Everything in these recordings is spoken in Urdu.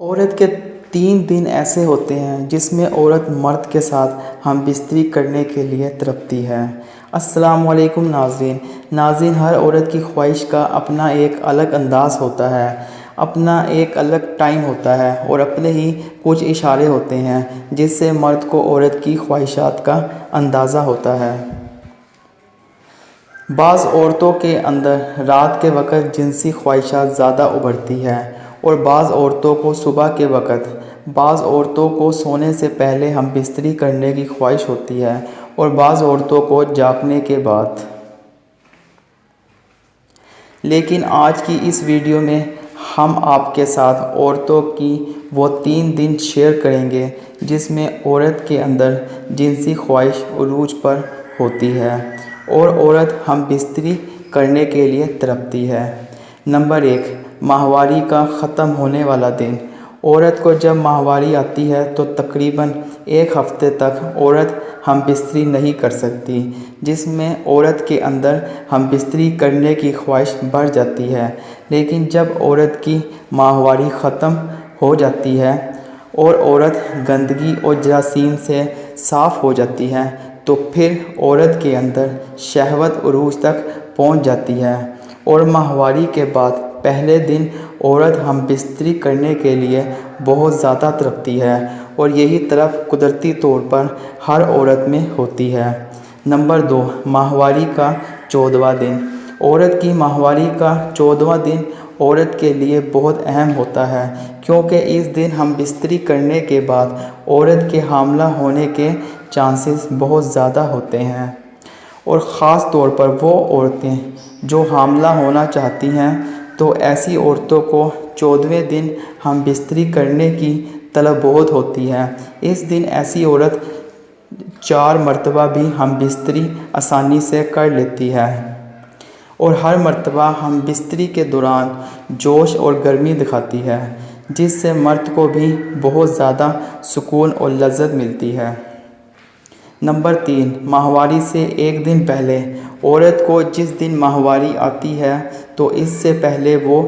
عورت کے 3 دن ایسے ہوتے ہیں جس میں عورت مرد کے ساتھ ہم بستری کرنے کے لیے تڑپتی ہے۔ السلام علیکم ناظرین، ہر عورت کی خواہش کا اپنا ایک الگ انداز ہوتا ہے، اپنا ایک الگ ٹائم ہوتا ہے اور اپنے ہی کچھ اشارے ہوتے ہیں جس سے مرد کو عورت کی خواہشات کا اندازہ ہوتا ہے۔ بعض عورتوں کے اندر رات کے وقت جنسی خواہشات زیادہ ابھرتی ہیں اور بعض عورتوں کو صبح کے وقت، بعض عورتوں کو سونے سے پہلے ہم بستری کرنے کی خواہش ہوتی ہے اور بعض عورتوں کو جاگنے کے بعد۔ لیکن آج کی اس ویڈیو میں ہم آپ کے ساتھ عورتوں کی وہ 3 دن شیئر کریں گے جس میں عورت کے اندر جنسی خواہش عروج پر ہوتی ہے اور عورت ہم بستری کرنے کے لیے تڑپتی ہے۔ نمبر 1، ماہواری کا ختم ہونے والا دن۔ عورت کو جب ماہواری آتی ہے تو تقریباً 1 ہفتے تک عورت ہم بستری نہیں کر سکتی، جس میں عورت کے اندر ہم بستری کرنے کی خواہش بڑھ جاتی ہے۔ لیکن جب عورت کی ماہواری ختم ہو جاتی ہے اور عورت گندگی اور جراثیم سے صاف ہو جاتی ہے تو پھر عورت کے اندر شہوت عروج تک پہنچ جاتی ہے اور ماہواری کے بعد پہلے دن عورت ہم بستری کرنے کے لیے بہت زیادہ تڑپتی ہے اور یہی طرف قدرتی طور پر ہر عورت میں ہوتی ہے۔ نمبر 2، ماہواری کا 14واں دن۔ عورت کی ماہواری کا 14واں دن عورت کے لیے بہت اہم ہوتا ہے کیونکہ اس دن ہم بستری کرنے کے بعد عورت کے حاملہ ہونے کے چانسز بہت زیادہ ہوتے ہیں، اور خاص طور پر وہ عورتیں جو حاملہ ہونا چاہتی ہیں تو ایسی عورتوں کو 14ویں دن ہم بستری کرنے کی طلب بہت ہوتی ہے۔ اس دن ایسی عورت 4 مرتبہ بھی ہم بستری آسانی سے کر لیتی ہے اور ہر مرتبہ ہم بستری کے دوران جوش اور گرمی دکھاتی ہے جس سے مرد کو بھی بہت زیادہ سکون اور لذت ملتی ہے۔ نمبر 3، ماہواری سے 1 دن پہلے۔ عورت کو جس دن ماہواری آتی ہے تو اس سے پہلے وہ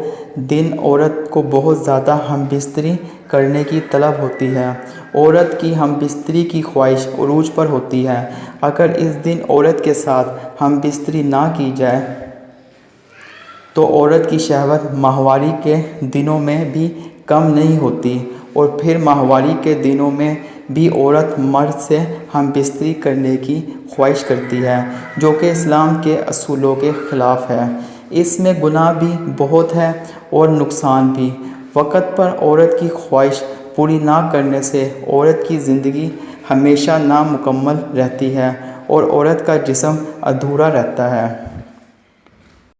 دن عورت کو بہت زیادہ ہم بستری کرنے کی طلب ہوتی ہے۔ عورت کی ہم بستری کی خواہش عروج پر ہوتی ہے۔ اگر اس دن عورت کے ساتھ ہم بستری نہ کی جائے تو عورت کی شہوت ماہواری کے دنوں میں بھی کم نہیں ہوتی اور پھر ماہواری کے دنوں میں بھی عورت مرد سے ہم بستری کرنے کی خواہش کرتی ہے، جو کہ اسلام کے اصولوں کے خلاف ہے۔ اس میں گناہ بھی بہت ہے اور نقصان بھی۔ وقت پر عورت کی خواہش پوری نہ کرنے سے عورت کی زندگی ہمیشہ نامکمل رہتی ہے اور عورت کا جسم ادھورا رہتا ہے۔